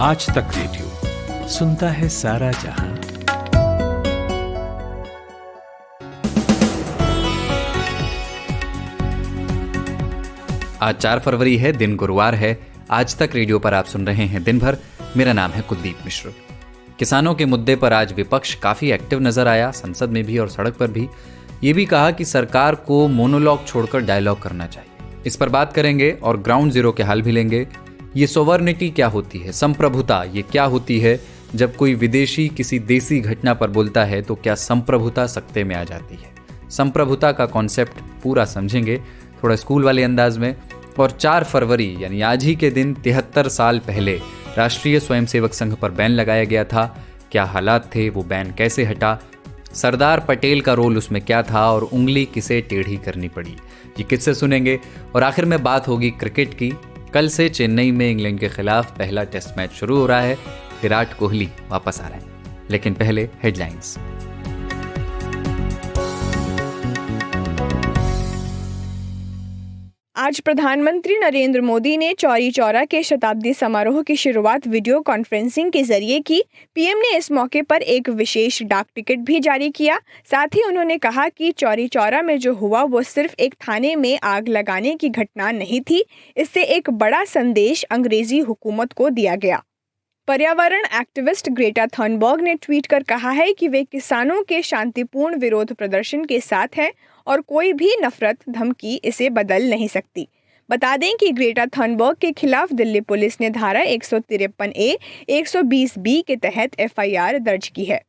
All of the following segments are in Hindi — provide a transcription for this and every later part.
आज तक रेडियो सुनता है सारा जहां। आज 4 फरवरी है, दिन गुरुवार है। आज तक रेडियो पर आप सुन रहे हैं दिन भर। मेरा नाम है कुलदीप मिश्र। किसानों के मुद्दे पर आज विपक्ष काफी एक्टिव नजर आया, संसद में भी और सड़क पर भी। ये भी कहा कि सरकार को मोनोलॉग छोड़कर डायलॉग करना चाहिए। इस पर बात करेंगे और ग्राउंड जीरो के हाल भी लेंगे। ये सोवर्निटी क्या होती है, संप्रभुता ये क्या होती है, जब कोई विदेशी किसी देसी घटना पर बोलता है तो क्या संप्रभुता सकते में आ जाती है। संप्रभुता का कॉन्सेप्ट पूरा समझेंगे थोड़ा स्कूल वाले अंदाज में। और 4 फरवरी यानी आज ही के दिन 73 साल पहले राष्ट्रीय स्वयंसेवक संघ पर बैन लगाया गया था। क्या हालात थे, वो बैन कैसे हटा, सरदार पटेल का रोल उसमें क्या था और उंगली किसे टेढ़ी करनी पड़ी, ये किससे सुनेंगे। और आखिर में बात होगी क्रिकेट की। कल से चेन्नई में इंग्लैंड के खिलाफ पहला टेस्ट मैच शुरू हो रहा है। विराट कोहली वापस आ रहे हैं, लेकिन पहले हेडलाइंस। आज प्रधानमंत्री नरेंद्र मोदी ने चौरी चौरा के शताब्दी समारोह की शुरुआत वीडियो कॉन्फ्रेंसिंग के जरिए की। पीएम ने इस मौके पर एक विशेष डाक टिकट भी जारी किया। साथ ही उन्होंने कहा कि चौरी चौरा में जो हुआ वो सिर्फ एक थाने में आग लगाने की घटना नहीं थी, इससे एक बड़ा संदेश अंग्रेजी हुकूमत को दिया गया। पर्यावरण एक्टिविस्ट ग्रेटा थनबर्ग ने ट्वीट कर कहा है कि वे किसानों के शांतिपूर्ण विरोध प्रदर्शन के साथ हैं और कोई भी नफरत धमकी इसे बदल नहीं सकती। बता दें कि ग्रेटा थनबर्ग के खिलाफ दिल्ली पुलिस ने धारा 153A, 120B के तहत FIR दर्ज की है।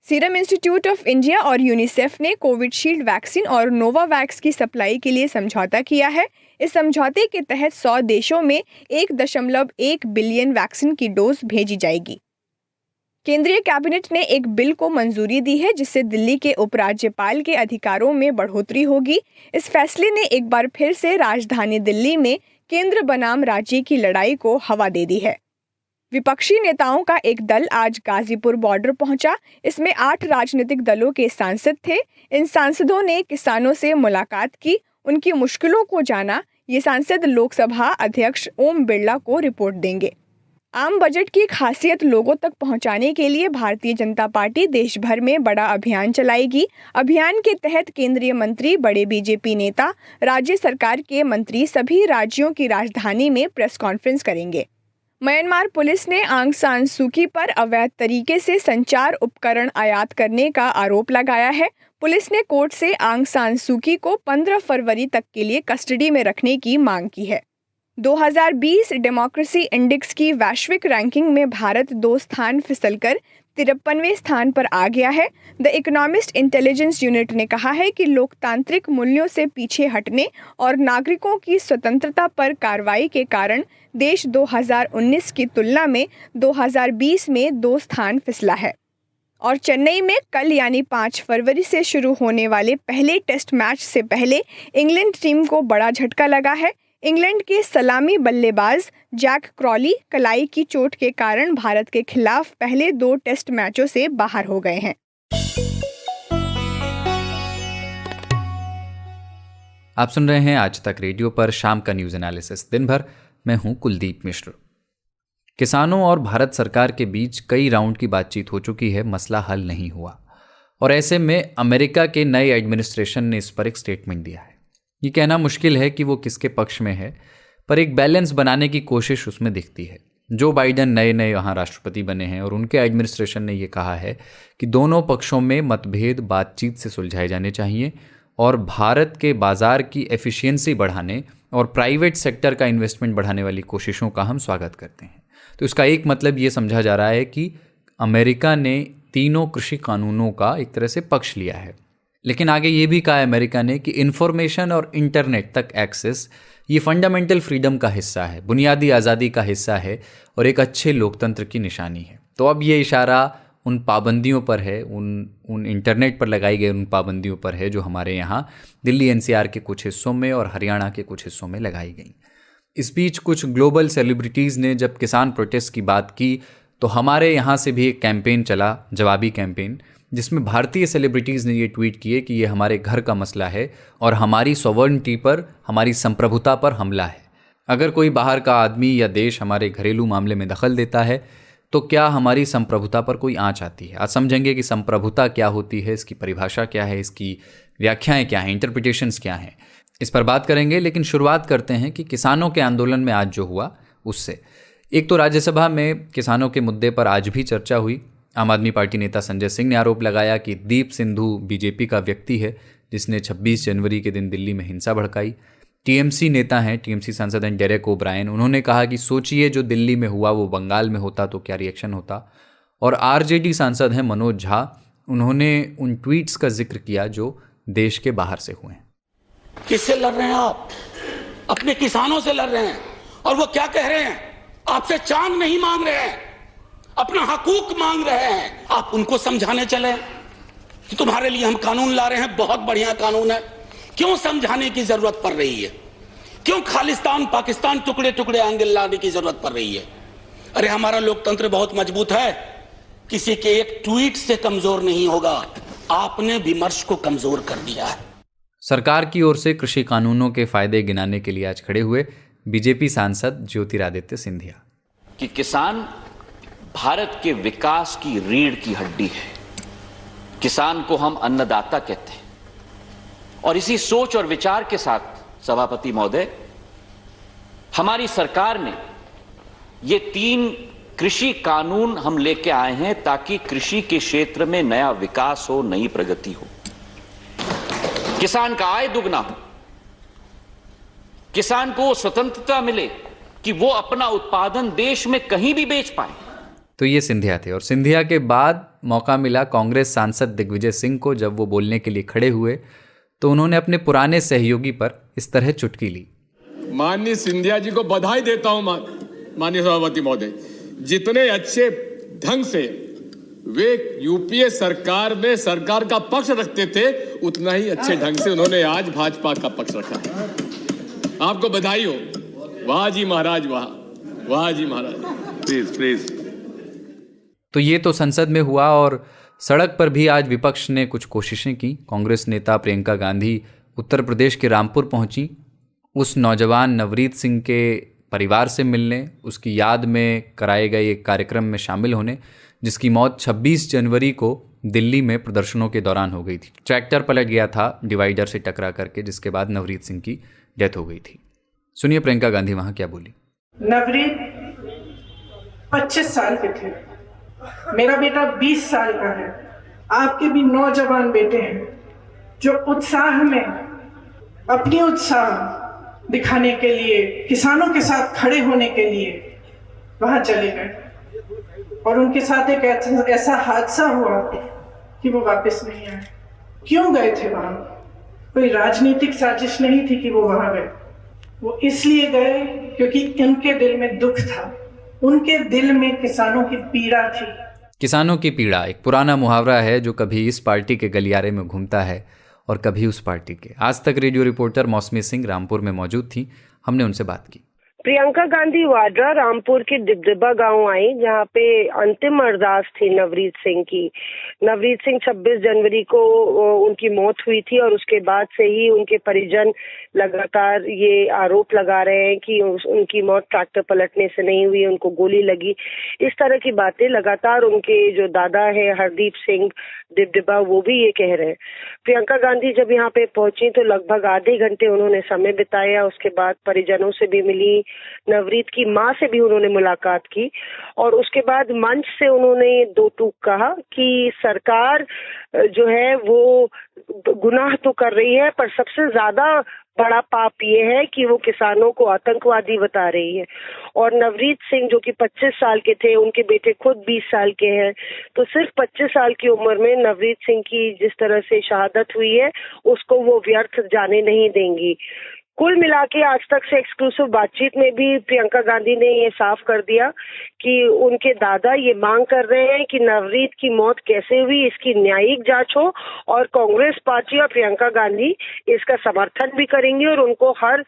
सीरम इंस्टीट्यूट ऑफ इंडिया और यूनिसेफ ने कोविशील्ड वैक्सीन और नोवावैक्स की सप्लाई के लिए समझौता किया है। इस समझौते के तहत 100 देशों में 1.1 बिलियन वैक्सीन की डोज भेजी जाएगी। केंद्रीय कैबिनेट ने एक बिल को मंजूरी दी है जिससे दिल्ली के उपराज्यपाल के अधिकारों में बढ़ोतरी होगी। इस फैसले ने एक बार फिर से राजधानी दिल्ली में केंद्र बनाम राज्य की लड़ाई को हवा दे दी है। विपक्षी नेताओं का एक दल आज गाजीपुर बॉर्डर पहुंचा। इसमें 8 राजनीतिक दलों के सांसद थे। इन सांसदों ने किसानों से मुलाकात की, उनकी मुश्किलों को जाना। ये सांसद लोकसभा अध्यक्ष ओम बिरला को रिपोर्ट देंगे। आम बजट की खासियत लोगों तक पहुंचाने के लिए भारतीय जनता पार्टी देश भर में बड़ा अभियान चलाएगी। अभियान के तहत केंद्रीय मंत्री, बड़े बीजेपी नेता, राज्य सरकार के मंत्री सभी राज्यों की राजधानी में प्रेस कॉन्फ्रेंस करेंगे। म्यांमार पुलिस ने आंग सान सूकी पर अवैध तरीके से संचार उपकरण आयात करने का आरोप लगाया है। पुलिस ने कोर्ट से आंग सान सूकी को 15 फरवरी तक के लिए कस्टडी में रखने की मांग की है। 2020 डेमोक्रेसी इंडेक्स की वैश्विक रैंकिंग में भारत 2 स्थान फिसलकर 53वें स्थान पर आ गया है। द इकोनॉमिस्ट इंटेलिजेंस यूनिट ने कहा है कि लोकतांत्रिक मूल्यों से पीछे हटने और नागरिकों की स्वतंत्रता पर कार्रवाई के कारण देश 2019 की तुलना में 2020 में 2 स्थान फिसला है। और चेन्नई में कल यानी 5 फरवरी से शुरू होने वाले पहले टेस्ट मैच से पहले इंग्लैंड टीम को बड़ा झटका लगा है। इंग्लैंड के सलामी बल्लेबाज जैक क्रॉली कलाई की चोट के कारण भारत के खिलाफ पहले 2 टेस्ट मैचों से बाहर हो गए हैं। आप सुन रहे हैं आज तक रेडियो पर शाम का न्यूज एनालिसिस दिन भर। मैं हूं कुलदीप मिश्र। किसानों और भारत सरकार के बीच कई राउंड की बातचीत हो चुकी है, मसला हल नहीं हुआ। और ऐसे में अमेरिका के नए एडमिनिस्ट्रेशन ने इस पर एक स्टेटमेंट दिया है। ये कहना मुश्किल है कि वो किसके पक्ष में है, पर एक बैलेंस बनाने की कोशिश उसमें दिखती है। जो बाइडेन नए वहाँ राष्ट्रपति बने हैं और उनके एडमिनिस्ट्रेशन ने ये कहा है कि दोनों पक्षों में मतभेद बातचीत से सुलझाए जाने चाहिए और भारत के बाजार की एफिशिएंसी बढ़ाने और प्राइवेट सेक्टर का इन्वेस्टमेंट बढ़ाने वाली कोशिशों का हम स्वागत करते हैं। तो इसका एक मतलब ये समझा जा रहा है कि अमेरिका ने तीनों कृषि कानूनों का एक तरह से पक्ष लिया है। लेकिन आगे ये भी कहा अमेरिका ने कि इंफॉर्मेशन और इंटरनेट तक एक्सेस ये फंडामेंटल फ्रीडम का हिस्सा है, बुनियादी आज़ादी का हिस्सा है और एक अच्छे लोकतंत्र की निशानी है। तो अब ये इशारा उन पाबंदियों पर है, उन इंटरनेट पर लगाई गई उन पाबंदियों पर है जो हमारे यहाँ दिल्ली NCR के कुछ हिस्सों में और हरियाणा के कुछ हिस्सों में लगाई गई। इस बीच कुछ ग्लोबल सेलिब्रिटीज़ ने जब किसान प्रोटेस्ट की बात की तो हमारे यहाँ से भी एक कैंपेन चला, जवाबी कैंपेन, जिसमें भारतीय सेलिब्रिटीज़ ने ये ट्वीट किए कि ये हमारे घर का मसला है और हमारी सॉवर्निटी पर, हमारी संप्रभुता पर हमला है। अगर कोई बाहर का आदमी या देश हमारे घरेलू मामले में दखल देता है तो क्या हमारी संप्रभुता पर कोई आंच आती है? आज समझेंगे कि संप्रभुता क्या होती है, इसकी परिभाषा क्या है, इसकी व्याख्याएं क्या हैं, इंटरप्रिटेशंस क्या हैं, इस पर बात करेंगे। लेकिन शुरुआत करते हैं कि किसानों के आंदोलन में आज जो हुआ उससे। एक तो राज्यसभा में किसानों के मुद्दे पर आज भी चर्चा हुई। आम आदमी पार्टी नेता संजय सिंह ने आरोप लगाया कि दीप सिंधु बीजेपी का व्यक्ति है जिसने 26 जनवरी के दिन दिल्ली में हिंसा भड़काई। टीएमसी नेता हैं, टीएमसी सांसद हैं डेरेक ओब्रायन, उन्होंने कहा कि सोचिए जो दिल्ली में हुआ वो बंगाल में होता तो क्या रिएक्शन होता। और आरजेडी सांसद हैं मनोज झा, उन्होंने उन ट्वीट्स का जिक्र किया जो देश के बाहर से हुए हैं। किससे लड़ रहे हैं आप? अपने किसानों से लड़ रहे हैं। और वो क्या कह रहे हैं? आपसे चांद नहीं मांग रहे हैं, अपना हकूक मांग रहे हैं। आप उनको समझाने चले कि तुम्हारे लिए हम कानून ला रहे हैं, बहुत बढ़िया कानून है। क्यों समझाने की जरूरत पड़ रही है? क्यों खालिस्तान पाकिस्तान टुकड़े टुकड़े एंगल लाने की जरूरत पड़ रही है? अरे हमारा लोकतंत्र बहुत मजबूत है, किसी के एक ट्वीट से कमजोर नहीं होगा। आपने विमर्श को कमजोर कर दिया है। सरकार की ओर से कृषि कानूनों के फायदे गिनाने के लिए आज खड़े हुए बीजेपी सांसद ज्योतिरादित्य सिंधिया। कि किसान भारत के विकास की रीढ़ की हड्डी है। किसान को हम अन्नदाता कहते हैं। और इसी सोच और विचार के साथ सभापति महोदय, हमारी सरकार ने ये 3 कृषि कानून हम लेके आए हैं ताकि कृषि के क्षेत्र में नया विकास हो, नई प्रगति हो, किसान का आय दुगना हो, किसान को स्वतंत्रता मिले कि वो अपना उत्पादन देश में कहीं भी बेच पाए। तो ये सिंधिया थे। और सिंधिया के बाद मौका मिला कांग्रेस सांसद दिग्विजय सिंह को। जब वो बोलने के लिए खड़े हुए तो उन्होंने अपने पुराने सहयोगी पर इस तरह चुटकी ली। माननीय सिंधिया जी को बधाई देता हूं माननीय सभापति महोदय, जितने अच्छे ढंग से वे यूपीए सरकार में सरकार का पक्ष रखते थे, उतना ही अच्छे ढंग से उन्होंने आज भाजपा का पक्ष रखा है। आपको बधाई हो। वाह जी महाराज, वाह, वाह जी महाराज। Please please. तो ये तो संसद में हुआ और सड़क पर भी आज विपक्ष ने कुछ कोशिशें की। कांग्रेस नेता प्रियंका गांधी उत्तर प्रदेश के रामपुर पहुंची उस नौजवान नवरीत सिंह के परिवार से मिलने, उसकी याद में कराए गए एक कार्यक्रम में शामिल होने, जिसकी मौत 26 जनवरी को दिल्ली में प्रदर्शनों के दौरान हो गई थी। ट्रैक्टर पलट गया था डिवाइडर से टकरा करके, जिसके बाद नवरीत सिंह की डेथ हो गई थी। सुनिए प्रियंका गांधी वहां क्या बोली। नवरीत 25 साल के थे, मेरा बेटा 20 साल का है। आपके भी नौजवान बेटे हैं जो उत्साह में अपनी उत्साह दिखाने के लिए, किसानों के साथ खड़े होने के लिए वहां चले गए और उनके साथ एक ऐसा हादसा हुआ कि वो वापस नहीं आए। क्यों गए थे वहां? कोई राजनीतिक साजिश नहीं थी कि वो वहां गए। वो इसलिए गए क्योंकि उनके दिल में दुख था, उनके दिल में किसानों की पीड़ा थी। किसानों की पीड़ा एक पुराना मुहावरा है जो कभी इस पार्टी के गलियारे में घूमता है और कभी उस पार्टी के। आज तक रेडियो रिपोर्टर मौसमी सिंह रामपुर में मौजूद थी, हमने उनसे बात की। प्रियंका गांधी वाड्रा रामपुर के डिबडिबा गांव आई, जहां पे अंतिम अरदास थी नवरीत सिंह की। नवरीत सिंह 26 जनवरी को उनकी मौत हुई थी और उसके बाद से ही उनके परिजन लगातार ये आरोप लगा रहे हैं कि उनकी मौत ट्रैक्टर पलटने से नहीं हुई, उनको गोली लगी। इस तरह की बातें लगातार उनके जो दादा है हरदीप सिंह डिबडिबा, वो भी ये कह रहे हैं। प्रियंका गांधी जब यहाँ पे पहुंची तो लगभग आधे घंटे उन्होंने समय बिताया। उसके बाद परिजनों से भी मिली, नवरीत की माँ से भी उन्होंने मुलाकात की और उसके बाद मंच से उन्होंने 2 टूक कहा कि सरकार जो है वो गुनाह तो कर रही है, पर सबसे ज्यादा बड़ा पाप ये है कि वो किसानों को आतंकवादी बता रही है। और नवरीत सिंह जो कि 25 साल के थे, उनके बेटे खुद 20 साल के हैं, तो सिर्फ 25 साल की उम्र में नवरीत सिंह की जिस तरह से शहादत हुई है उसको वो व्यर्थ जाने नहीं देंगी। कुल मिला के आज तक से एक्सक्लूसिव बातचीत में भी प्रियंका गांधी ने ये साफ कर दिया कि उनके दादा ये मांग कर रहे हैं कि नवरीत की मौत कैसे हुई इसकी न्यायिक जांच हो और कांग्रेस पार्टी और प्रियंका गांधी इसका समर्थन भी करेंगी और उनको हर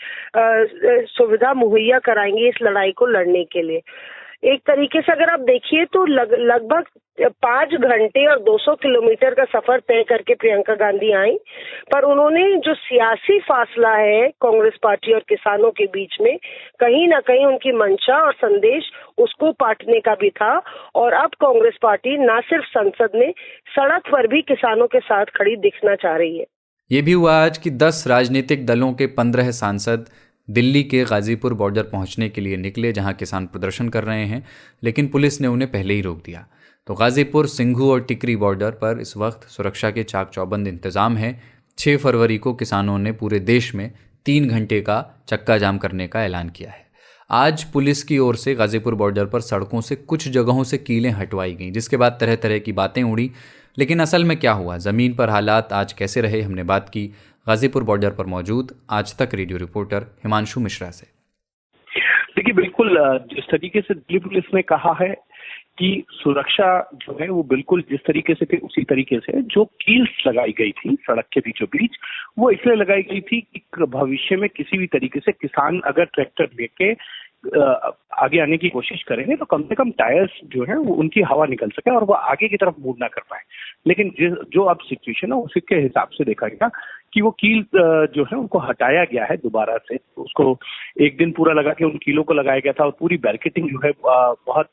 सुविधा मुहैया कराएंगी इस लड़ाई को लड़ने के लिए। एक तरीके से अगर आप देखिए तो लगभग 5 घंटे और 200 किलोमीटर का सफर तय करके प्रियंका गांधी आई, पर उन्होंने जो सियासी फासला है कांग्रेस पार्टी और किसानों के बीच में, कहीं ना कहीं उनकी मंशा और संदेश उसको पाटने का भी था। और अब कांग्रेस पार्टी ना सिर्फ संसद में, सड़क पर भी किसानों के साथ खड़ी दिखना चाह रही है। ये भी हुआ आज कि 10 राजनीतिक दलों के 15 सांसद दिल्ली के गाजीपुर बॉर्डर पहुंचने के लिए निकले, जहां किसान प्रदर्शन कर रहे हैं, लेकिन पुलिस ने उन्हें पहले ही रोक दिया। तो गाजीपुर, सिंघू और टिकरी बॉर्डर पर इस वक्त सुरक्षा के चाक चौबंद इंतजाम है। 6 फरवरी को किसानों ने पूरे देश में 3 घंटे का चक्का जाम करने का ऐलान किया है। आज पुलिस की ओर से गाजीपुर बॉर्डर पर सड़कों से कुछ जगहों से कीलें हटवाई गईं, जिसके बाद तरह तरह की बातें उड़ी। लेकिन असल में क्या हुआ, ज़मीन पर हालात आज कैसे रहे, हमने बात की गाजीपुर बॉर्डर पर मौजूद आज तक रेडियो रिपोर्टर हिमांशु मिश्रा से। देखिए, बिल्कुल जिस तरीके से दिल्ली पुलिस ने कहा है कि सुरक्षा जो है वो बिल्कुल जिस तरीके से थी उसी तरीके से, जो कील्स लगाई गई थी सड़क के बीचों बीच, वो इसलिए लगाई गई थी कि भविष्य में किसी भी तरीके से किसान अगर ट्रैक्टर लेके आगे आने की कोशिश करेंगे तो कम से कम टायर्स जो है वो उनकी हवा निकल सके और वो आगे की तरफ मूव ना कर पाए। लेकिन जो अब सिचुएशन है उसी के हिसाब से देखा गया कि वो कील जो है उनको हटाया गया है दोबारा से। उसको एक दिन पूरा लगा के उन कीलों को लगाया गया था और पूरी बैरिकेडिंग जो है बहुत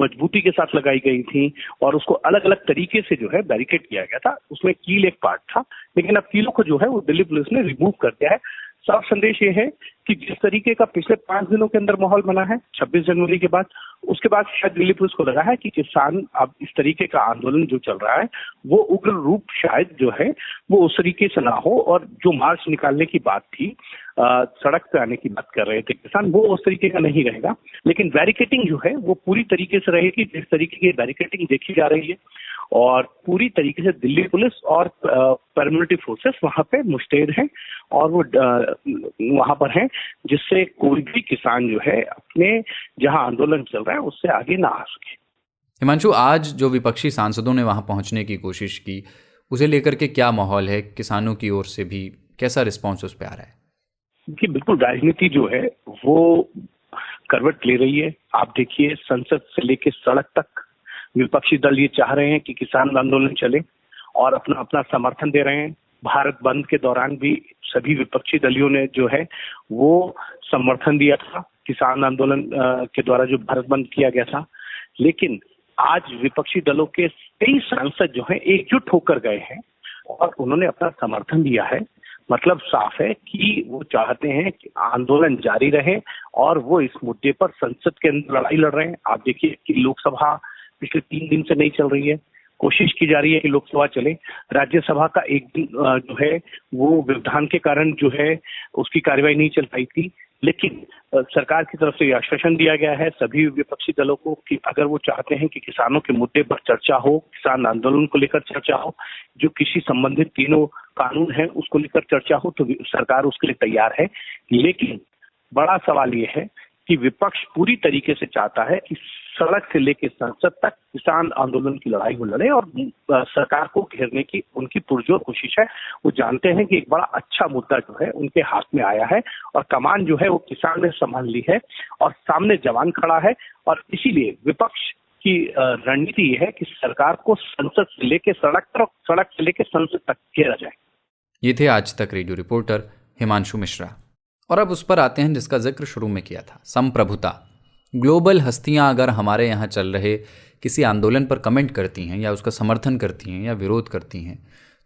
मजबूती के साथ लगाई गई थी और उसको अलग अलग तरीके से जो है बैरिकेड किया गया था। उसमें कील एक पार्ट था, लेकिन अब कीलों को जो है वो दिल्ली पुलिस ने रिमूव कर दिया है। साफ संदेश ये है कि जिस तरीके का पिछले 5 दिनों के अंदर माहौल बना है 26 जनवरी के बाद, उसके बाद शायद दिल्ली पुलिस को लगा है कि किसान अब इस तरीके का आंदोलन जो चल रहा है वो उग्र रूप शायद जो है वो उस तरीके से ना हो, और जो मार्च निकालने की बात थी, सड़क पे आने की बात कर रहे थे किसान, वो उस तरीके का नहीं रहेगा। लेकिन बैरिकेडिंग जो है वो पूरी तरीके से रहेगी जिस तरीके की बैरिकेडिंग देखी जा रही है, और पूरी तरीके से दिल्ली पुलिस और पैरामिलिट्री फोर्सेस वहां पे मुस्तैद हैं और वो वहां पर हैं, जिससे कोई भी किसान जो है अपने जहां आंदोलन चल रहा है उससे आगे ना आ सके। हिमांशु, आज जो विपक्षी सांसदों ने वहां पहुंचने की कोशिश की, उसे लेकर के क्या माहौल है? किसानों की ओर से भी कैसा रिस्पॉन्स उस पर आ रहा है? कि बिल्कुल राजनीति जो है वो करवट ले रही है। आप देखिए, संसद से लेकर सड़क तक विपक्षी दल ये चाह रहे हैं कि किसान आंदोलन चले और अपना अपना समर्थन दे रहे हैं। भारत बंद के दौरान भी सभी विपक्षी दलियों ने जो है वो समर्थन दिया था किसान आंदोलन के द्वारा जो भारत बंद किया गया था। लेकिन आज विपक्षी दलों के कई सांसद जो हैं एकजुट होकर गए हैं और उन्होंने अपना समर्थन दिया है। मतलब साफ है कि वो चाहते हैं कि आंदोलन जारी रहे और वो इस मुद्दे पर संसद के अंदर लड़ाई लड़ रहे हैं। आप देखिए कि लोकसभा पिछले 3 दिन से नहीं चल रही है, कोशिश की जा रही है कि लोकसभा चले। राज्यसभा का एक दिन जो है वो व्यवधान के कारण जो है उसकी कार्यवाही नहीं चल पाई थी, लेकिन सरकार की तरफ से आश्वासन दिया गया है सभी विपक्षी दलों को कि अगर वो चाहते हैं कि किसानों के मुद्दे पर चर्चा हो, किसान आंदोलन को लेकर चर्चा हो, जो कृषि संबंधित तीनों कानून है उसको लेकर चर्चा हो, तो सरकार उसके लिए तैयार है। लेकिन बड़ा सवाल ये है कि विपक्ष पूरी तरीके से चाहता है कि सड़क से लेकर संसद तक किसान आंदोलन की लड़ाई वो लड़े और सरकार को घेरने की उनकी पुरजोर कोशिश है। वो जानते हैं कि एक बड़ा अच्छा मुद्दा जो है उनके हाथ में आया है और कमान जो है वो किसान ने संभाल ली है और सामने जवान खड़ा है, और इसीलिए विपक्ष की रणनीति ये है कि सरकार को संसद से लेकर सड़क तक, सड़क से लेकर संसद तक घेरा जाए। ये थे आज तक रेडियो रिपोर्टर हिमांशु मिश्रा। और अब उस पर आते हैं जिसका जिक्र शुरू में किया था, संप्रभुता। ग्लोबल हस्तियां अगर हमारे यहाँ चल रहे किसी आंदोलन पर कमेंट करती हैं या उसका समर्थन करती हैं या विरोध करती हैं,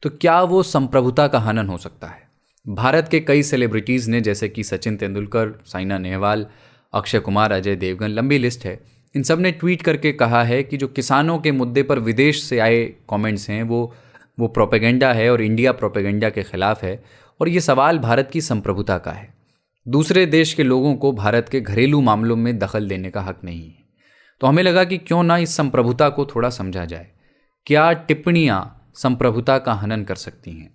तो क्या वो संप्रभुता का हनन हो सकता है? भारत के कई सेलिब्रिटीज़ ने, जैसे कि सचिन तेंदुलकर, साइना नेहवाल, अक्षय कुमार, अजय देवगन, लंबी लिस्ट है, इन सब ने ट्वीट करके कहा है कि जो किसानों के मुद्दे पर विदेश से आए कमेंट्स हैं वो प्रोपेगेंडा है और इंडिया प्रोपेगेंडा के खिलाफ है, और ये सवाल भारत की संप्रभुता का है। दूसरे देश के लोगों को भारत के घरेलू मामलों में दखल देने का हक नहीं है। तो हमें लगा कि क्यों ना इस संप्रभुता को थोड़ा समझा जाए। क्या टिप्पणियाँ संप्रभुता का हनन कर सकती हैं?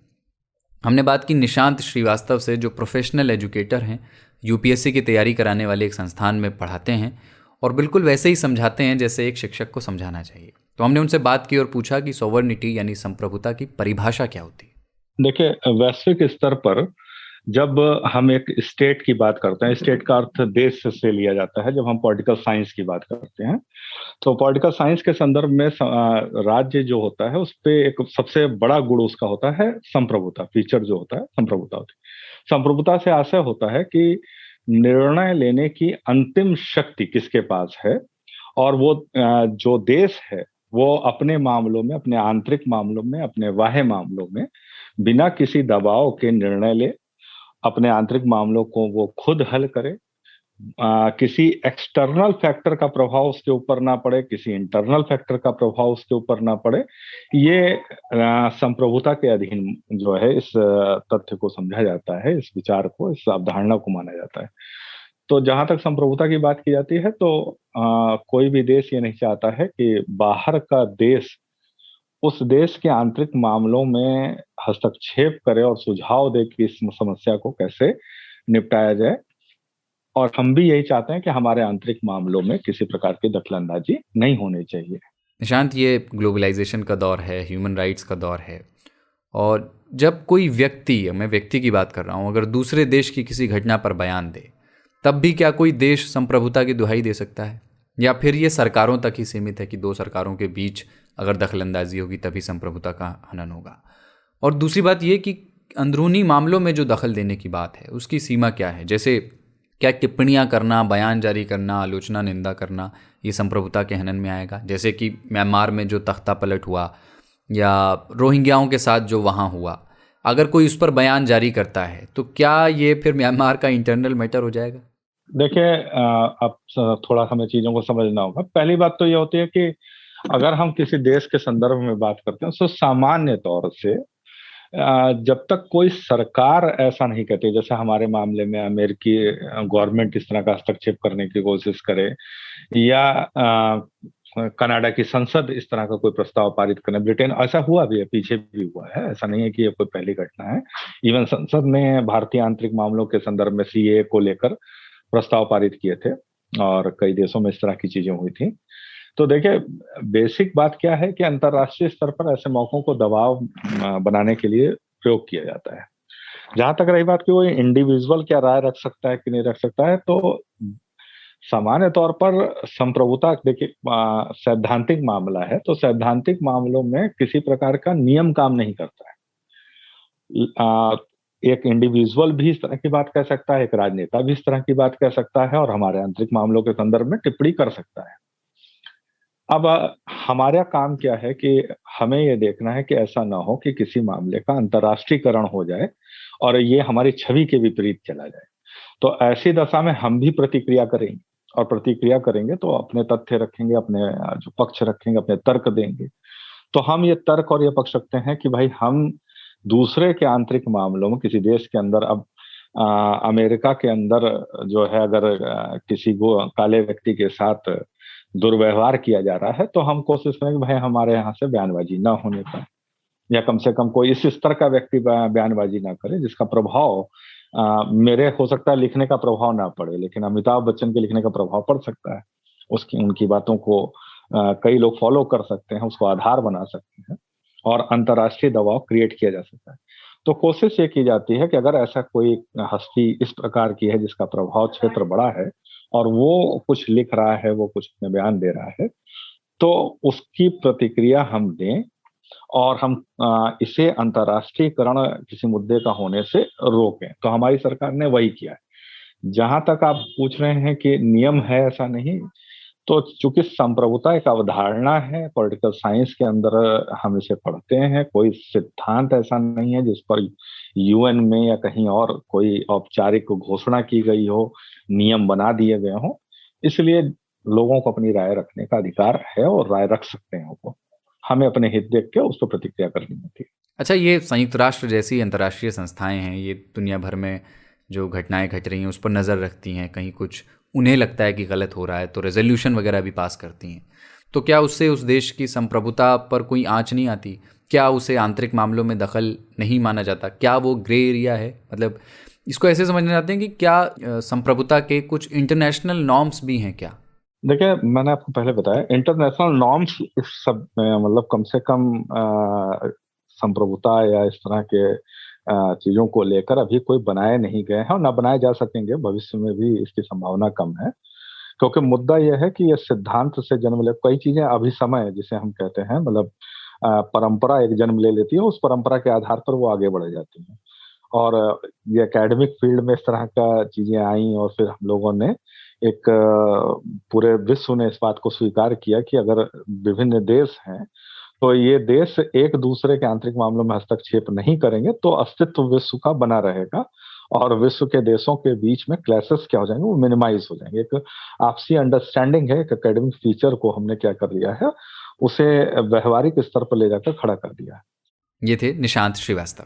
हमने बात की निशांत श्रीवास्तव से, जो प्रोफेशनल एजुकेटर हैं, यूपीएससी की तैयारी कराने वाले एक संस्थान में पढ़ाते हैं और बिल्कुल वैसे ही समझाते हैं जैसे एक शिक्षक को समझाना चाहिए। तो हमने उनसे बात की और पूछा कि सॉवर्निटी यानी संप्रभुता की परिभाषा क्या होती है। देखिए, वैश्विक स्तर पर जब हम एक स्टेट की बात करते हैं, स्टेट का अर्थ देश से लिया जाता है। जब हम पॉलिटिकल साइंस की बात करते हैं तो पॉलिटिकल साइंस के संदर्भ में राज्य जो होता है उस पे एक सबसे बड़ा गुण उसका होता है संप्रभुता। फीचर जो होता है संप्रभुता होती है। संप्रभुता से आशय होता है कि निर्णय लेने की अंतिम शक्ति किसके पास है, और वो जो देश है वो अपने मामलों में, अपने आंतरिक मामलों में, अपने बाह्य मामलों में बिना किसी दबाव के निर्णय ले, अपने आंतरिक मामलों को वो खुद हल करे, किसी एक्सटर्नल फैक्टर का प्रभाव उसके ऊपर ना पड़े, किसी इंटरनल फैक्टर का प्रभाव उसके ऊपर ना पड़े। ये संप्रभुता के अधीन जो है इस तथ्य को समझा जाता है, इस विचार को, इस अवधारणा को माना जाता है। तो जहां तक संप्रभुता की बात की जाती है तो कोई भी देश ये नहीं चाहता है कि बाहर का देश उस देश के आंतरिक मामलों में हस्तक्षेप करे और सुझाव दे कि इस समस्या को कैसे निपटाया जाए। और हम भी यही चाहते हैं कि हमारे आंतरिक मामलों में किसी प्रकार की दखलंदाजी नहीं होनी चाहिए। निशांत, ये ग्लोबलाइजेशन का दौर है, ह्यूमन राइट्स का दौर है, और जब कोई व्यक्ति, मैं व्यक्ति की बात कर रहा हूँ, अगर दूसरे देश की किसी घटना पर बयान दे, तब भी क्या कोई देश संप्रभुता की दुहाई दे सकता है, या फिर ये सरकारों तक ही सीमित है कि दो सरकारों के बीच अगर दखलंदाजी होगी तभी संप्रभुता का हनन होगा? और दूसरी बात ये कि अंदरूनी मामलों में जो दखल देने की बात है उसकी सीमा क्या है? जैसे क्या टिप्पणियां करना, बयान जारी करना, आलोचना, निंदा करना, ये संप्रभुता के हनन में आएगा? जैसे कि म्यांमार में जो तख्ता पलट हुआ या रोहिंग्याओं के साथ जो वहाँ हुआ, अगर कोई उस पर बयान जारी करता है तो क्या ये फिर म्यांमार का इंटरनल मैटर हो जाएगा? देखिए, अब थोड़ा हमें चीजों को समझना होगा। पहली बात तो ये होती है कि अगर हम किसी देश के संदर्भ में बात करते हैं तो सामान्य तौर से जब तक कोई सरकार ऐसा नहीं कहती, जैसे हमारे मामले में अमेरिकी गवर्नमेंट इस तरह का हस्तक्षेप करने की कोशिश करे, या कनाडा की संसद इस तरह का कोई प्रस्ताव पारित करे, ब्रिटेन ऐसा हुआ भी है, पीछे भी हुआ है, ऐसा नहीं है कि ये कोई पहली घटना है। इवन संसद ने भारतीय आंतरिक मामलों के संदर्भ में सीएए को लेकर प्रस्ताव पारित किए थे और कई देशों में इस तरह की चीजें हुई थी। तो देखिए, बेसिक बात क्या है कि अंतर्राष्ट्रीय स्तर पर ऐसे मौकों को दबाव बनाने के लिए प्रयोग किया जाता है। जहां तक रही बात कि वो इंडिविजुअल क्या राय रख सकता है कि नहीं रख सकता है, तो सामान्य तौर पर संप्रभुता, देखिए सैद्धांतिक मामला है, तो सैद्धांतिक मामलों में किसी प्रकार का नियम काम नहीं करता है। एक इंडिविजुअल भी इस तरह की बात कह सकता है, एक राजनेता भी इस तरह की बात कह सकता है और हमारे आंतरिक मामलों के संदर्भ में टिप्पणी कर सकता है। अब हमारा काम क्या है कि हमें ये देखना है कि ऐसा ना हो कि किसी मामले का अंतर्राष्ट्रीयकरण हो जाए और ये हमारी छवि के विपरीत चला जाए। तो ऐसी दशा में हम भी प्रतिक्रिया करेंगे, और प्रतिक्रिया करेंगे तो अपने तथ्य रखेंगे, अपने जो पक्ष रखेंगे, अपने तर्क देंगे। तो हम ये तर्क और ये पक्ष रखते हैं कि भाई हम दूसरे के आंतरिक मामलों में किसी देश के अंदर, अब अमेरिका के अंदर जो है अगर किसी को काले व्यक्ति के साथ दुर्व्यवहार किया जा रहा है तो हम कोशिश करेंगे भाई हमारे यहाँ से बयानबाजी ना होने का, या कम से कम कोई इस स्तर का व्यक्ति बयानबाजी ना करे जिसका प्रभाव मेरे हो सकता है लिखने का प्रभाव ना पड़े, लेकिन अमिताभ बच्चन के लिखने का प्रभाव पड़ सकता है। उनकी बातों को कई लोग फॉलो कर सकते हैं, उसको आधार बना सकते हैं और अंतर्राष्ट्रीय दबाव क्रिएट किया जा सकता है। तो कोशिश ये की जाती है कि अगर ऐसा कोई हस्ती इस प्रकार की है जिसका प्रभाव क्षेत्र बड़ा है और वो कुछ लिख रहा है, वो कुछ में बयान दे रहा है, तो उसकी प्रतिक्रिया हम दें और हम इसे अंतर्राष्ट्रीयकरण किसी मुद्दे का होने से रोकें। तो हमारी सरकार ने वही किया है। जहां तक आप पूछ रहे हैं कि नियम है, ऐसा नहीं। तो चूंकि संप्रभुता एक अवधारणा है, पॉलिटिकल साइंस के अंदर हम इसे पढ़ते हैं, कोई सिद्धांत ऐसा नहीं है जिस पर यूएन में या कहीं और कोई औपचारिक घोषणा की गई हो, नियम बना दिए गए हो। इसलिए लोगों को अपनी राय रखने का अधिकार है और राय रख सकते हैं वो। हमें अपने हित देख के उस पर प्रतिक्रिया करनी होती है। अच्छा, ये संयुक्त राष्ट्र जैसी अंतर्राष्ट्रीय संस्थाएं हैं, ये दुनिया भर में जो घटनाएं घट रही हैं उस पर नज़र रखती हैं, कहीं कुछ उन्हें लगता है कि गलत हो रहा है तो रेजोल्यूशन वगैरह भी पास करती हैं। तो क्या उससे उस देश की संप्रभुता पर कोई आंच नहीं आती? क्या उसे आंतरिक मामलों में दखल नहीं माना जाता? क्या वो ग्रे एरिया है? मतलब इसको ऐसे समझना चाहते हैं कि क्या संप्रभुता के कुछ इंटरनेशनल नॉर्म्स भी हैं क्या? देखिए, मैंने आपको पहले बताया इंटरनेशनल नॉर्म्स इस सब मतलब कम से कम संप्रभुता या इस तरह के चीजों को लेकर अभी कोई बनाए नहीं गए हैं और ना बनाए जा सकेंगे, भविष्य में भी इसकी संभावना कम है। क्योंकि मुद्दा यह है कि ये सिद्धांत से जन्म ले, कई चीजें अभिसमय जिसे हम कहते हैं, मतलब परंपरा एक जन्म ले लेती है, उस परंपरा के आधार पर वो आगे बढ़ जाती है। और ये एकेडमिक फील्ड में इस तरह का चीजें आई और फिर हम लोगों ने एक पूरे विश्व ने इस बात को स्वीकार किया कि अगर विभिन्न देश हैं तो ये देश एक दूसरे के आंतरिक मामलों में हस्तक्षेप नहीं करेंगे तो अस्तित्व विश्व का बना रहेगा और विश्व के देशों के बीच में क्लैशेस क्या हो जाएंगे, वो मिनिमाइज हो जाएंगे। एक आपसी अंडरस्टैंडिंग है, एक एकेडमिक फीचर को हमने क्या कर लिया है, उसे व्यवहारिक स्तर पर ले जाकर खड़ा कर दिया है। ये थे निशांत श्रीवास्तव।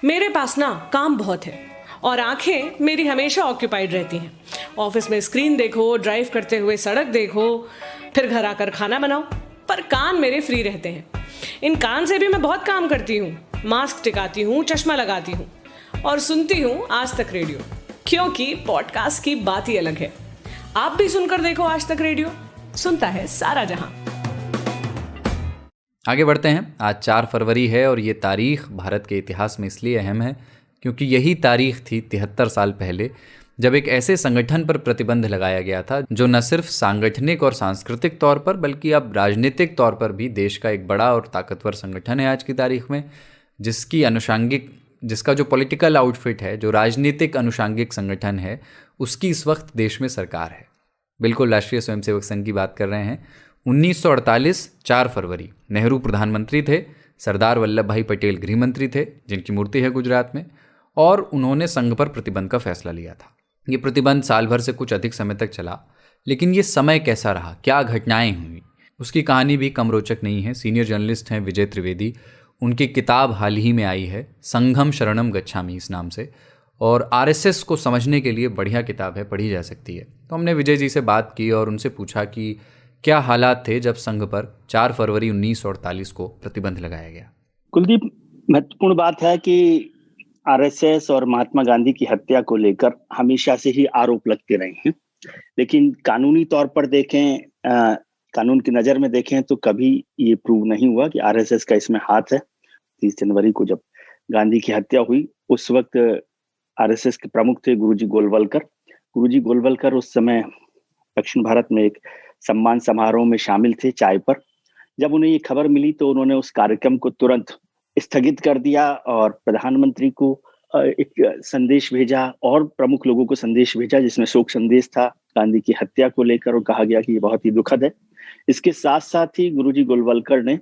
मेरे पास ना काम बहुत है और आंखें मेरी हमेशा ऑक्यूपाइड रहती हैं। ऑफिस में स्क्रीन देखो, ड्राइव करते हुए सड़क देखो, फिर घर आकर खाना बनाओ, पर कान मेरे फ्री रहते हैं। इन कान से भी मैं बहुत काम करती हूँ, मास्क टिकाती हूँ, चश्मा लगाती हूँ और सुनती हूँ आज तक रेडियो, क्योंकि पॉडकास्ट की बात ही अलग है। आप भी सुनकर देखो आज तक रेडियो, सुनता है सारा जहां। आगे बढ़ते हैं। आज 4 फरवरी है और ये तारीख भारत के इतिहास में इसलिए अहम है क्योंकि यही तारीख थी 73 साल पहले जब एक ऐसे संगठन पर प्रतिबंध लगाया गया था जो न सिर्फ सांगठनिक और सांस्कृतिक तौर पर बल्कि अब राजनीतिक तौर पर भी देश का एक बड़ा और ताकतवर संगठन है आज की तारीख में, जिसका जो पॉलिटिकल आउटफिट है, जो राजनीतिक अनुषांगिक संगठन है, उसकी इस वक्त देश में सरकार है। बिल्कुल राष्ट्रीय स्वयंसेवक संघ की बात कर रहे हैं। 1948 4 फरवरी नेहरू प्रधानमंत्री थे, सरदार वल्लभ भाई पटेल गृह मंत्री थे, जिनकी मूर्ति है गुजरात में, और उन्होंने संघ पर प्रतिबंध का फैसला लिया था। ये प्रतिबंध साल भर से कुछ अधिक समय तक चला, लेकिन ये समय कैसा रहा, क्या घटनाएं हुई, उसकी कहानी भी कम रोचक नहीं है। सीनियर जर्नलिस्ट हैं विजय त्रिवेदी, उनकी किताब हाल ही में आई है संघम शरणम गच्छामि इस नाम से, और आरएसएस को समझने के लिए बढ़िया किताब है, पढ़ी जा सकती है। तो हमने विजय जी से बात की और उनसे पूछा कि क्या हालात थे जब संघ पर 4 फरवरी 1948 को प्रतिबंध लगाया गया। कुलदीप, महत्वपूर्ण बात है कि आरएसएस और महात्मा गांधी की हत्या को लेकर हमेशा से ही आरोप लगते रहे हैं, लेकिन कानूनी तौर पर देखें, कानून की नजर में देखें तो कभी ये प्रूव नहीं हुआ कि आरएसएस का इसमें हाथ है। 30 जनवरी को जब गांधी की हत्या हुई उस वक्त आरएसएस के प्रमुख थे गुरुजी गोलवलकर। गुरुजी गोलवलकर उस समय दक्षिण भारत में एक सम्मान समारोह में शामिल थे चाय पर। जब उन्हें ये खबर मिली तो उन्होंने उस कार्यक्रम को तुरंत स्थगित कर दिया और प्रधानमंत्री को एक संदेश भेजा और प्रमुख लोगों को संदेश भेजा जिसमें शोक संदेश था गांधी की हत्या को लेकर, और कहा गया कि ये बहुत ही दुखद है। इसके साथ साथ ही गुरुजी गोलवलकर ने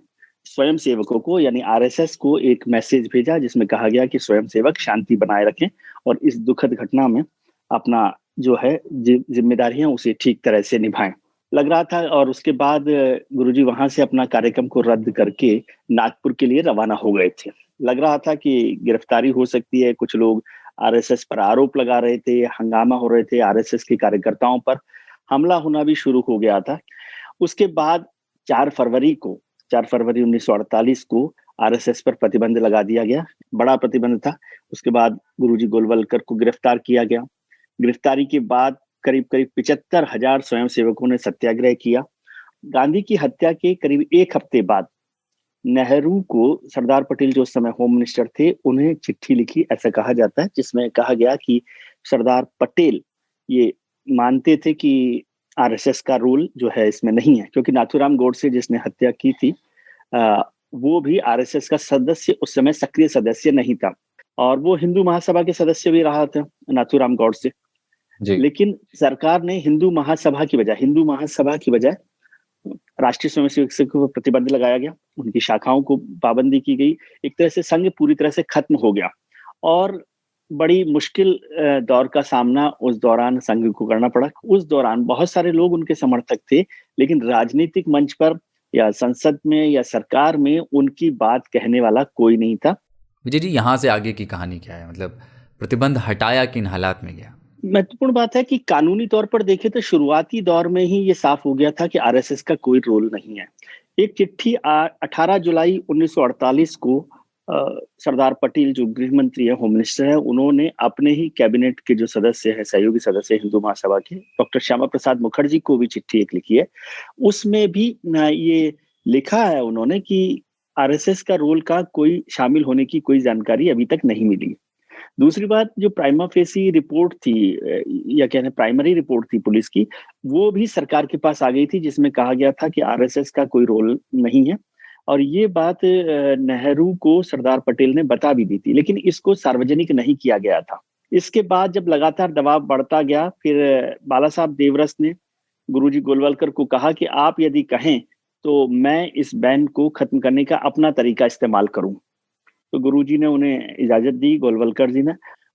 स्वयं सेवकों को यानी आरएसएस को एक मैसेज भेजा जिसमें कहा गया कि स्वयं सेवक शांति बनाए रखें और इस दुखद घटना में अपना जो है जिम्मेदारियां उसे ठीक तरह से निभाएं लग रहा था। और उसके बाद गुरुजी वहां से अपना कार्यक्रम को रद्द करके नागपुर के लिए रवाना हो गए थे। लग रहा था कि गिरफ्तारी हो सकती है। कुछ लोग आरएसएस पर आरोप लगा रहे थे, हंगामा हो रहे थे, आरएसएस के कार्यकर्ताओं पर हमला होना भी शुरू हो गया था। उसके बाद 4 फरवरी 1948 को आरएसएस पर प्रतिबंध लगा दिया गया, बड़ा प्रतिबंध था। उसके बाद गुरुजी गोलवलकर को गिरफ्तार किया गया। गिरफ्तारी के बाद करीब 75,000 स्वयंसेवकों ने सत्याग्रह किया। गांधी की हत्या के करीब 1 हफ्ते बाद नेहरू को सरदार पटेल जो उस समय होम मिनिस्टर थे उन्हें चिट्ठी लिखी, ऐसा कहा जाता है, जिसमें कहा गया कि सरदार पटेल ये मानते थे कि आरएसएस का रोल जो है इसमें नहीं है, क्योंकि नाथूराम गोडसे जिसने हत्या की थी वो भी आरएसएस का सदस्य, उस समय सक्रिय सदस्य नहीं था, और वो हिंदू महासभा के सदस्य भी रहा था नाथूराम गोडसे। लेकिन सरकार ने हिंदू महासभा की बजाय राष्ट्रीय स्वयंसेवक संघ को प्रतिबंध लगाया गया, उनकी शाखाओं को पाबंदी की गई। एक तरह से संघ पूरी तरह से खत्म हो गया और बड़ी मुश्किल दौर का सामना उस दौरान संघ को करना पड़ा। उस दौरान बहुत सारे लोग उनके समर्थक थे, लेकिन राजनीतिक मंच पर या संसद में या सरकार में उनकी बात कहने वाला कोई नहीं था। विजय जी, यहाँ से आगे की कहानी क्या है? मतलब प्रतिबंध हटाया किन हालात में गया? महत्वपूर्ण बात है कि कानूनी तौर पर देखें तो शुरुआती दौर में ही ये साफ हो गया था कि आरएसएस का कोई रोल नहीं है। एक चिट्ठी 18 जुलाई 1948 को सरदार पटेल जो गृह मंत्री है, होम मिनिस्टर है, उन्होंने अपने ही कैबिनेट के जो सदस्य है, सहयोगी सदस्य हिंदू महासभा के डॉक्टर श्यामा प्रसाद मुखर्जी को भी चिट्ठी एक लिखी है। उसमें भी ये लिखा है उन्होंने कि आरएसएस का रोल का कोई शामिल होने की कोई जानकारी अभी तक नहीं मिली। दूसरी बात, जो प्राइमा फेसी रिपोर्ट थी या कहने प्राइमरी रिपोर्ट थी पुलिस की, वो भी सरकार के पास आ गई थी, जिसमें कहा गया था कि आरएसएस का कोई रोल नहीं है। और ये बात नेहरू को सरदार पटेल ने बता भी दी थी, लेकिन इसको सार्वजनिक नहीं किया गया था। इसके बाद जब लगातार दबाव बढ़ता गया, फिर बाला साहब देवरस ने गुरुजी गोलवलकर को कहा कि आप यदि कहें तो मैं इस बैन को खत्म करने का अपना तरीका इस्तेमाल करूं। तो गुरुजी ने उन्हें इजाजत दी, गोलवलकर जी ने।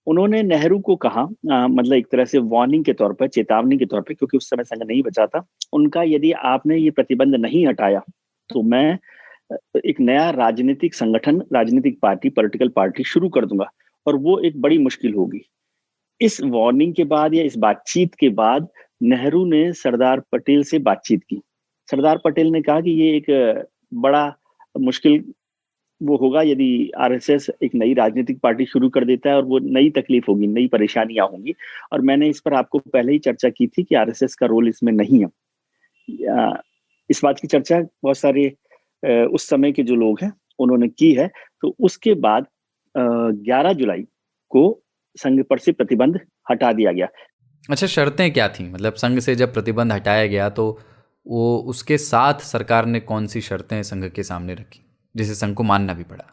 उन्होंने नेहरू को कहा, मतलब एक तरह से वार्निंग के तौर पर, चेतावनी के तौर पर, क्योंकि उस समय संघ नहीं बचा था, उनका यदि आपने ये प्रतिबंध नहीं हटाया तो मैं एक नया राजनीतिक संगठन, राजनीतिक पार्टी, पॉलिटिकल पार्टी शुरू कर दूंगा, और वो एक बड़ी मुश्किल होगी। इस वार्निंग के बाद या इस बातचीत के बाद नेहरू ने सरदार पटेल से बातचीत की। सरदार पटेल ने कहा कि ये एक बड़ा मुश्किल वो होगा यदि आरएसएस एक नई राजनीतिक पार्टी शुरू कर देता है, और वो नई तकलीफ होगी, नई परेशानियां होंगी। और मैंने इस पर आपको पहले ही चर्चा की थी कि आरएसएस का रोल इसमें नहीं है। इस बात की चर्चा बहुत सारे उस समय के जो लोग हैं उन्होंने की है। तो उसके बाद 11 जुलाई को संघ पर से प्रतिबंध हटा दिया गया। अच्छा, शर्तें क्या थी? मतलब संघ से जब प्रतिबंध हटाया गया तो वो उसके साथ सरकार ने कौन सी शर्तें संघ के सामने रखी जिसे संघ को मानना भी पड़ा?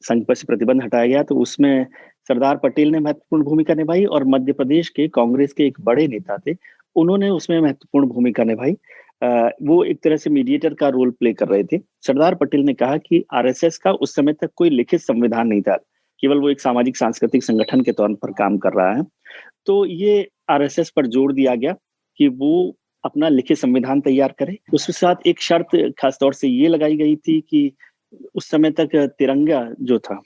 संघ पर से प्रतिबंध हटाया गया तो उसमें सरदार पटेल ने महत्वपूर्ण भूमिका निभाई, और मध्य प्रदेश के कांग्रेस के एक बड़े नेता थे, उन्होंने उसमें महत्वपूर्ण भूमिका निभाई। वो एक तरह से मीडिएटर का रोल प्ले कर रहे थे। सरदार पटेल ने कहा कि आरएसएस का उस समय तक कोई लिखित संविधान नहीं था, केवल वो एक सामाजिक सांस्कृतिक संगठन के तौर पर काम कर रहा है। तो ये आरएसएस पर जोर दिया गया कि वो अपना लिखित संविधान तैयार करे। उसके साथ एक शर्त खासतौर से ये लगाई गई थी कि उस समय तक तिरंगा जो था,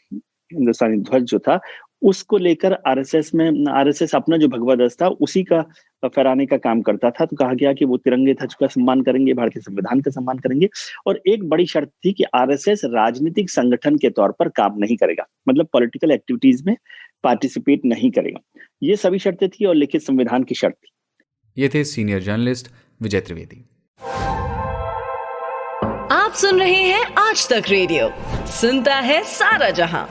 हिंदुस्तानी ध्वज जो था, उसको लेकर आरएसएस अपना जो भगवा ध्वज था उसी का फहराने का काम करता था। तो कहा गया कि वो तिरंगे ध्वज का सम्मान करेंगे, भारतीय संविधान का सम्मान करेंगे। और एक बड़ी शर्त थी कि आरएसएस राजनीतिक संगठन के तौर पर काम नहीं करेगा, मतलब पॉलिटिकल एक्टिविटीज में पार्टिसिपेट नहीं करेगा। ये सभी शर्तें थी और लिखित संविधान की शर्त थी। ये थे सीनियर जर्नलिस्ट विजय त्रिवेदी। आप सुन रहे हैं आज तक रेडियो, सुनता है सारा जहां।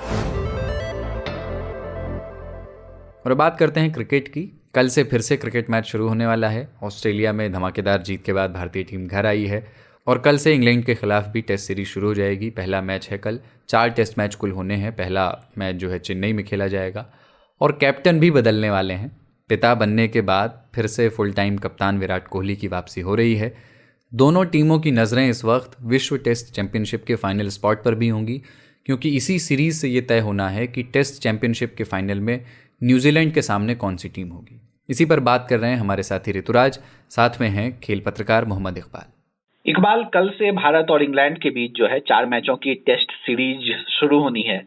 और बात करते हैं क्रिकेट की। कल से फिर से क्रिकेट मैच शुरू होने वाला है। ऑस्ट्रेलिया में धमाकेदार जीत के बाद भारतीय टीम घर आई है और कल से इंग्लैंड के खिलाफ भी टेस्ट सीरीज शुरू हो जाएगी। पहला मैच है कल। 4 टेस्ट मैच कुल होने हैं। पहला मैच जो है चेन्नई में खेला जाएगा और कैप्टन भी बदलने वाले हैं। पिता बनने के बाद फिर से फुल टाइम कप्तान विराट कोहली की वापसी हो रही है। दोनों टीमों की नज़रें इस वक्त विश्व टेस्ट चैंपियनशिप के फाइनल स्पॉट पर भी होंगी, क्योंकि इसी सीरीज से ये तय होना है कि टेस्ट चैंपियनशिप के फाइनल में न्यूजीलैंड के सामने कौन सी टीम होगी। इसी पर बात कर रहे हैं हमारे साथी ऋतुराज, साथ में हैं खेल पत्रकार मोहम्मद इकबाल। कल से भारत और इंग्लैंड के बीच जो है 4 मैचों की टेस्ट सीरीज शुरू होनी है।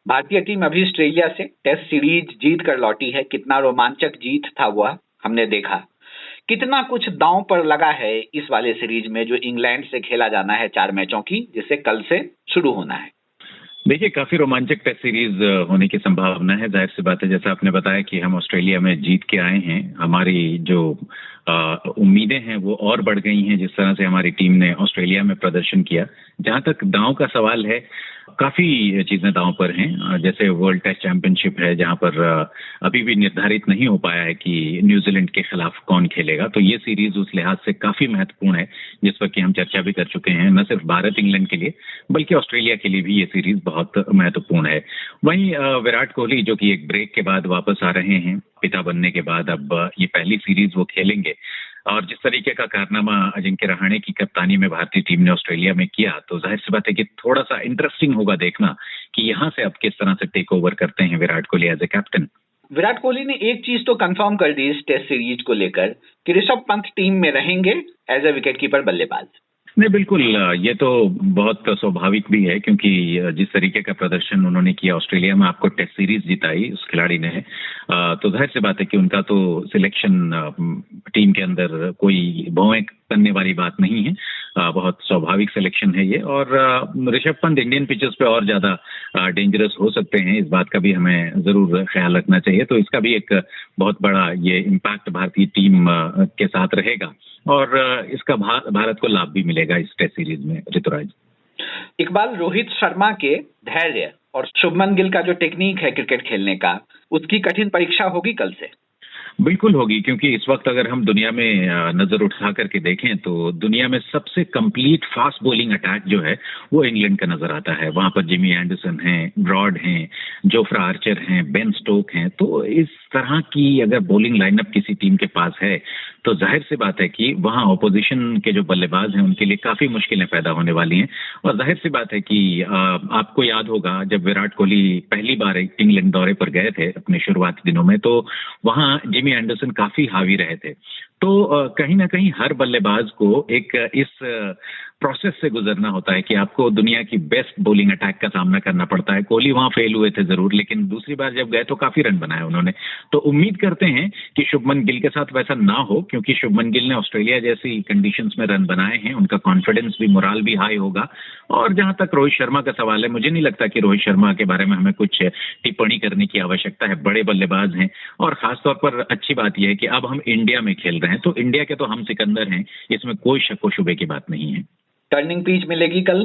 भारतीय टीम अभी ऑस्ट्रेलिया से टेस्ट सीरीज जीत कर लौटी है। कितना रोमांचक जीत था वह हमने देखा। कितना कुछ दांव पर लगा है इस वाले सीरीज में जो इंग्लैंड से खेला जाना है 4 मैचों की, जिसे कल से शुरू होना है। देखिए, काफी रोमांचक टेस्ट सीरीज होने की संभावना है। जाहिर सी बात है, जैसा आपने बताया कि हम ऑस्ट्रेलिया में जीत के आए हैं, हमारी जो उम्मीदें हैं वो और बढ़ गई हैं जिस तरह से हमारी टीम ने ऑस्ट्रेलिया में प्रदर्शन किया। जहां तक दांव का सवाल है, काफी चीजें दांव पर हैं। जैसे वर्ल्ड टेस्ट चैंपियनशिप है जहां पर अभी भी निर्धारित नहीं हो पाया है कि न्यूजीलैंड के खिलाफ कौन खेलेगा। तो ये सीरीज उस लिहाज से काफी महत्वपूर्ण है जिस पर कि हम चर्चा भी कर चुके हैं। न सिर्फ भारत इंग्लैंड के लिए बल्कि ऑस्ट्रेलिया के लिए भी ये सीरीज बहुत महत्वपूर्ण है। वहीं विराट कोहली जो कि एक ब्रेक के बाद वापस आ रहे हैं, पिता बनने के बाद अब ये पहली सीरीज वो खेलेंगे। और जिस तरीके का कारनामा अजिंक्य रहाणे की कप्तानी में भारतीय टीम ने ऑस्ट्रेलिया में किया, तो जाहिर सी बात है कि थोड़ा सा इंटरेस्टिंग होगा देखना कि यहाँ से अब किस तरह से टेक ओवर करते हैं Virat Kohli as a captain. Virat Kohli ने एक चीज तो कंफर्म कर दी इस टेस्ट सीरीज को लेकर कि ऋषभ पंत टीम में रहेंगे एज ए विकेटकीपर बल्लेबाज। नहीं, बिल्कुल, ये तो बहुत स्वाभाविक भी है क्योंकि जिस तरीके का प्रदर्शन उन्होंने किया ऑस्ट्रेलिया में, आपको टेस्ट सीरीज जिताई उस खिलाड़ी ने, तो जाहिर सी बात है कि उनका तो सिलेक्शन टीम के अंदर कोई भौएं करने वाली बात नहीं है। बहुत स्वाभाविक सिलेक्शन है ये। और ऋषभ पंत इंडियन पिचेस पे और ज्यादा डेंजरस हो सकते हैं, इस बात का भी हमें जरूर ख्याल रखना चाहिए। तो इसका भी एक बहुत बड़ा ये इम्पैक्ट भारतीय टीम के साथ रहेगा और इसका भारत को लाभ भी मिलेगा इस टेस्ट सीरीज में। ऋतुराज, इकबाल, रोहित शर्मा के धैर्य और शुभमन गिल का जो टेक्निक है क्रिकेट खेलने का, उसकी कठिन परीक्षा होगी कल से। बिल्कुल होगी, क्योंकि इस वक्त अगर हम दुनिया में नजर उठा करके देखें तो दुनिया में सबसे कंप्लीट फास्ट बॉलिंग अटैक जो है वो इंग्लैंड का नजर आता है। वहां पर जिमी एंडरसन हैं, ब्रॉड हैं, जोफ्रा आर्चर हैं, बेन स्टोक हैं। तो इस तरह की अगर बॉलिंग लाइनअप किसी टीम के पास है तो जाहिर सी बात है कि वहां ऑपोजिशन के जो बल्लेबाज हैं उनके लिए काफी मुश्किलें पैदा होने वाली हैं। और जाहिर सी बात है कि आपको याद होगा जब विराट कोहली पहली बार इंग्लैंड दौरे पर गए थे अपने शुरुआती दिनों में, तो वहां जिमी एंडरसन काफी हावी रहे थे। तो कहीं ना कहीं हर बल्लेबाज को एक इस प्रोसेस से गुजरना होता है कि आपको दुनिया की बेस्ट बॉलिंग अटैक का सामना करना पड़ता है। कोहली वहां फेल हुए थे जरूर, लेकिन दूसरी बार जब गए तो काफी रन बनाए उन्होंने। तो उम्मीद करते हैं कि शुभमन गिल के साथ वैसा ना हो, क्योंकि शुभमन गिल ने ऑस्ट्रेलिया जैसी कंडीशंस में रन बनाए हैं, उनका कॉन्फिडेंस भी, मोराल भी हाई होगा। और जहां तक रोहित शर्मा का सवाल है, मुझे नहीं लगता कि रोहित शर्मा के बारे में हमें कुछ टिप्पणी करने की आवश्यकता है। बड़े बल्लेबाज हैं और खासतौर पर अच्छी बात यह है कि अब हम इंडिया में खेल रहे हैं, तो इंडिया के तो हम सिकंदर हैं, इसमें कोई शक व शुबे की बात नहीं है। टर्निंग पिच मिलेगी कल?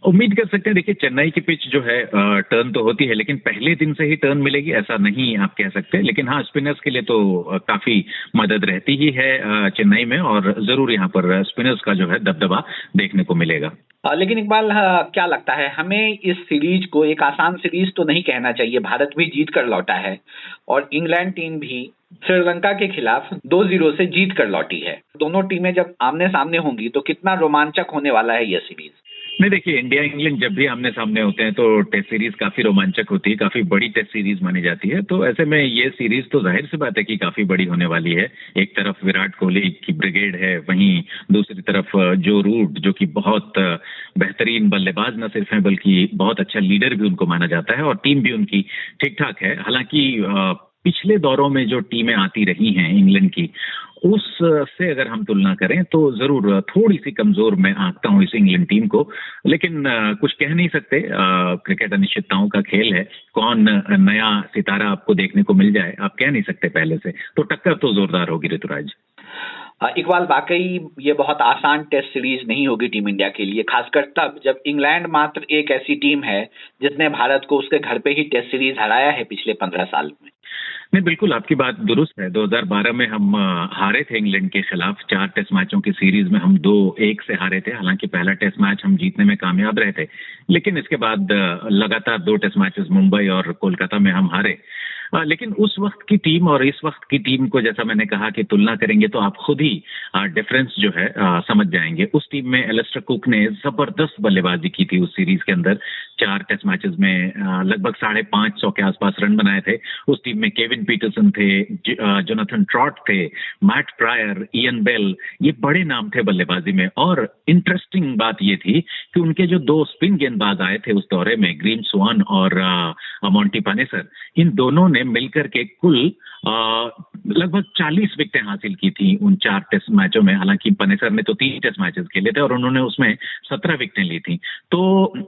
उम्मीद कर सकते हैं। देखिए, चेन्नई की पिच जो है टर्न तो होती है, लेकिन पहले दिन से ही टर्न मिलेगी ऐसा नहीं आप कह सकते। लेकिन हाँ, स्पिनर्स के लिए तो काफी मदद रहती ही है चेन्नई में, और जरूर यहाँ पर स्पिनर्स का जो है दबदबा देखने को मिलेगा। लेकिन इकबाल, क्या लगता है हमें, इस सीरीज को एक आसान सीरीज तो नहीं कहना चाहिए। भारत भी जीत कर लौटा है और इंग्लैंड टीम भी श्रीलंका के खिलाफ 2-0 से जीत कर लौटी है। दोनों टीमें जब आमने सामने होंगी तो कितना रोमांचक होने वाला है यह सीरीज। नहीं, देखिए, इंडिया इंग्लैंड जब भी आमने सामने होते हैं तो टेस्ट सीरीज काफी रोमांचक होती है, काफी बड़ी टेस्ट सीरीज मानी जाती है। तो ऐसे में ये सीरीज तो जाहिर सी बात है कि काफी बड़ी होने वाली है। एक तरफ विराट कोहली की ब्रिगेड है, वहीं दूसरी तरफ जो रूट, जो कि बहुत बेहतरीन बल्लेबाज न सिर्फ हैं बल्कि बहुत अच्छा लीडर भी उनको माना जाता है, और टीम भी उनकी ठीक ठाक है। हालांकि पिछले दौरों में जो टीमें आती रही हैं इंग्लैंड की, उससे अगर हम तुलना करें तो जरूर थोड़ी सी कमजोर मैं आंकता हूं इस इंग्लैंड टीम को। लेकिन कुछ कह नहीं सकते, क्रिकेट अनिश्चितताओं का खेल है। कौन नया सितारा आपको देखने को मिल जाए आप कह नहीं सकते पहले से। तो टक्कर तो जोरदार होगी ऋतुराज। इकबाल, वाकई ये बहुत आसान टेस्ट सीरीज नहीं होगी टीम इंडिया के लिए, खासकर तब जब इंग्लैंड मात्र एक ऐसी टीम है जिसने भारत को उसके घर पे ही टेस्ट सीरीज हराया है पिछले 15 साल में। नहीं, बिल्कुल आपकी बात दुरुस्त है। 2012 में हम हारे थे इंग्लैंड के खिलाफ। 4 टेस्ट मैचों की सीरीज में हम 2-1 से हारे थे। हालांकि पहला टेस्ट मैच हम जीतने में कामयाब रहे थे, लेकिन इसके बाद लगातार 2 टेस्ट मैचेस मुंबई और कोलकाता में हम हारे। लेकिन उस वक्त की टीम और इस वक्त की टीम को, जैसा मैंने कहा कि तुलना करेंगे तो आप खुद ही डिफरेंस जो है समझ जाएंगे। उस टीम में एलिस्टर कुक ने जबरदस्त बल्लेबाजी की थी उस सीरीज के अंदर। 4 टेस्ट मैचेस में लगभग 550 के आसपास रन बनाए थे। उस टीम में केविन पीटरसन थे, जोनाथन ट्रॉट थे, मैट प्रायर, इयन बेल, ये बड़े नाम थे बल्लेबाजी में। और इंटरेस्टिंग बात ये थी कि उनके जो 2 स्पिन गेंदबाज आए थे उस दौरे में, ग्रीम स्वान और मॉन्टी पानेसर, इन दोनों ने मिलकर के कुल लगभग 40 विकेटें हासिल की थी उन 4 टेस्ट मैचों में। हालांकि पनेसर ने तो 3 टेस्ट मैचेस खेले थे और उन्होंने उसमें 17 विकेटें ली थी। तो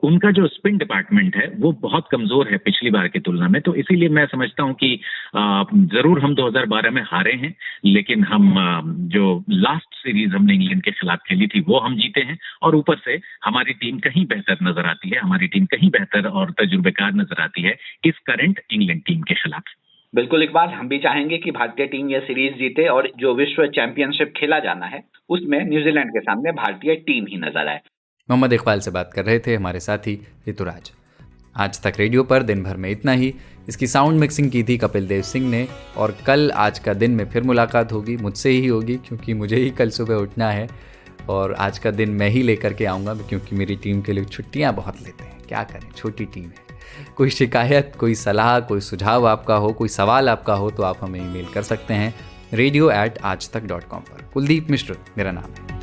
उनका जो स्पिन डिपार्टमेंट है वो बहुत कमजोर है पिछली बार की तुलना में। तो इसीलिए मैं समझता हूं कि जरूर हम 2012 में हारे हैं, लेकिन हम जो लास्ट सीरीज हमने इंग्लैंड के खिलाफ खेली थी वो हम जीते हैं। और ऊपर से हमारी टीम कहीं बेहतर नजर आती है, हमारी टीम कहीं बेहतर और तजुर्बेकार नजर आती है इस करंट इंग्लैंड टीम के खिलाफ। बिल्कुल इकबाल, हम भी चाहेंगे कि भारतीय टीम यह सीरीज जीते और जो विश्व चैंपियनशिप खेला जाना है उसमें न्यूजीलैंड के सामने भारतीय टीम ही नजर आए। मोहम्मद इकबाल से बात कर रहे थे हमारे साथी ऋतुराज। आज तक रेडियो पर दिन भर में इतना ही। इसकी साउंड मिक्सिंग की थी कपिल देव सिंह ने। और कल आज का दिन में फिर मुलाकात होगी, मुझसे ही होगी, क्योंकि मुझे ही कल सुबह उठना है और आज का दिन मैं ही लेकर के आऊँगा, क्योंकि मेरी टीम के लोग छुट्टियाँ बहुत लेते हैं। क्या करें, छोटी टीम है। कोई शिकायत, कोई सलाह, कोई सुझाव आपका हो, कोई सवाल आपका हो तो आप हमें ईमेल कर सकते हैं radio@aajtak.com पर। कुलदीप मिश्र मेरा नाम है।